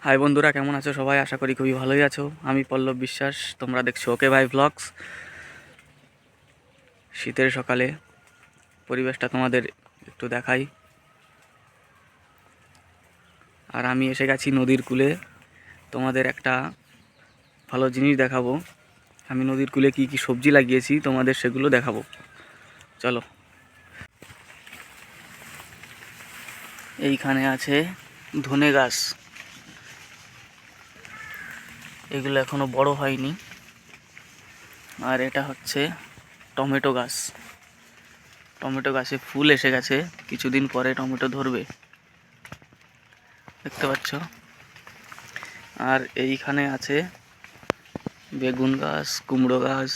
High বন্ধুরা, কেমন আছো সবাই? আশা করি খুবই ভালোই আছো। আমি পল্লব বিশ্বাস, তোমরা দেখছো ওকে ভাই ব্লগস। শীতের সকালে পরিবেশটা তোমাদের একটু দেখাই। আর আমি এসে গেছি নদীর কূলে। তোমাদের একটা ভালো জিনিস দেখাবো। আমি নদীর কূলে কি কি সবজি লাগিয়েছি তোমাদের সেগুলো দেখাবো। চলো। এইখানে আছে ধনে গাছ, এগুলো এখনো বড় হয়নি। আর এটা হচ্ছে টমেটো গাছ। টমেটো গাছে ফুল এসে গেছে, কিছুদিন পরে টমেটো ধরবে, দেখতে পাচ্ছ। আর এইখানে আছে বেগুন গাছ, কুমড়ো গাছ,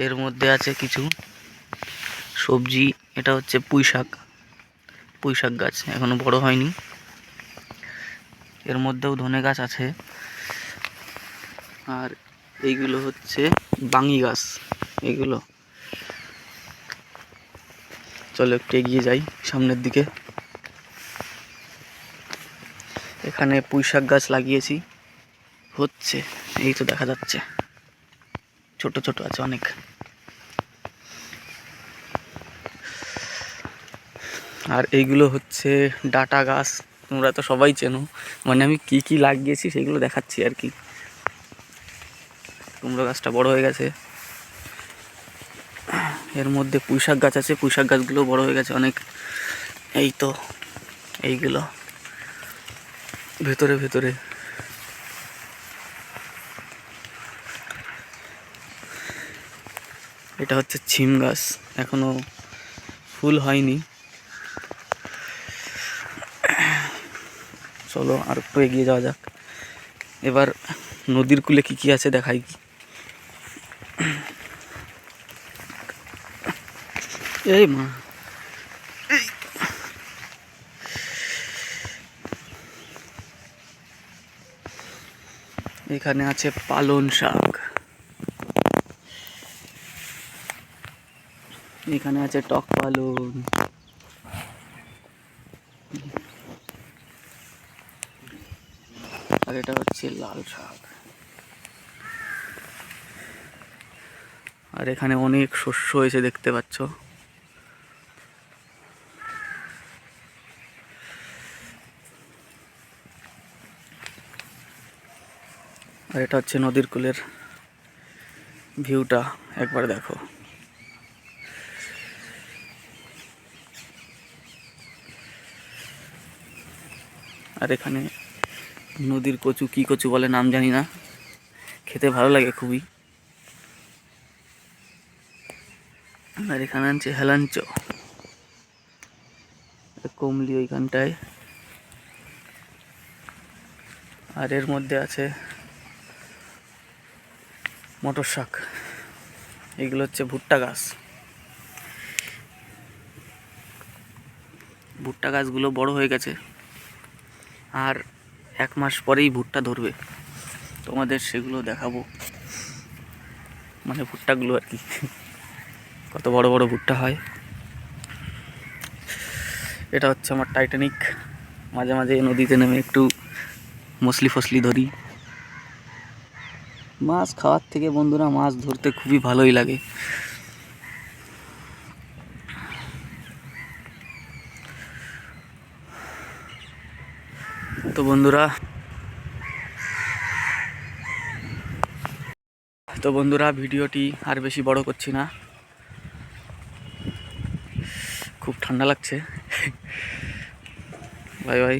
এর মধ্যে আছে কিছু সবজি। এটা হচ্ছে পুঁই শাক। পুঁই শাক গাছ এখনো বড় হয়নি। এর মধ্যেও ধনে গাছ আছে। আর এইগুলো হচ্ছে বাঙি গাছ। এগুলো চলো একটু এগিয়ে যাই সামনের দিকে। এখানে পুঁই শাক গাছ লাগিয়েছি, হচ্ছে এই তো দেখা যাচ্ছে, ছোট ছোট আছে অনেক। আর এইগুলো হচ্ছে ডাঁটা গাছ, তোমরা তো সবাই চেনো। মানে আমি কি কি লাগিয়েছি সেগুলো দেখাচ্ছি আর কি। কুমড়ো গাছটা বড় হয়ে গেছে। এর মধ্যে পুঁই শাক গাছ আছে, পুঁই শাক গাছগুলো বড় হয়ে গেছে অনেক। এই তো এইগুলো ভেতরে ভেতরে। এটা হচ্ছে ছিম গাছ, এখনো ফুল হয়নি। চলো আর একটু এগিয়ে যাওয়া যাক। এবার নদীর কূলে কি কি আছে দেখাই। এই মা, এখানে আছে পালন শাক, এখানে আছে টক পালন, আর এটা হচ্ছে লাল শাক। আর এখানে অনেক শস্য হয়েছে দেখতে পাচ্ছ। আর এটা হচ্ছে নদীর কূলের ভিউটা, একবার দেখো। আর এখানে নদীর কচু, কি কচু বলে নাম জানি না, খেতে ভালো লাগে খুবই। আর এখানে আছে হেলাঞ্চ, কমলি ওইখানটায়। আর এর মধ্যে আছে মটর শাক। এগুলো হচ্ছে ভুট্টা গাছ। ভুট্টা গাছগুলো বড় হয়ে গেছে, আর 1 মাস পরেই ভুট্টা ধরবে, তোমাদের সেগুলো দেখাবো। মানে ভুট্টাগুলো আর কি, কত বড় বড় ভুট্টা হয়। এটা হচ্ছে আমার টাইটানিক। মাঝে মাঝে নদীতে নেমে একটু মছলি ফসলি ধরি। মাছ খাওয়ার থেকে বন্ধুরা মাছ ধরতে খুবই ভালোই লাগে। তো বন্ধুরা ভিডিওটি আর বেশি বড় করছি না, খুব ঠান্ডা লাগছে। Bye bye.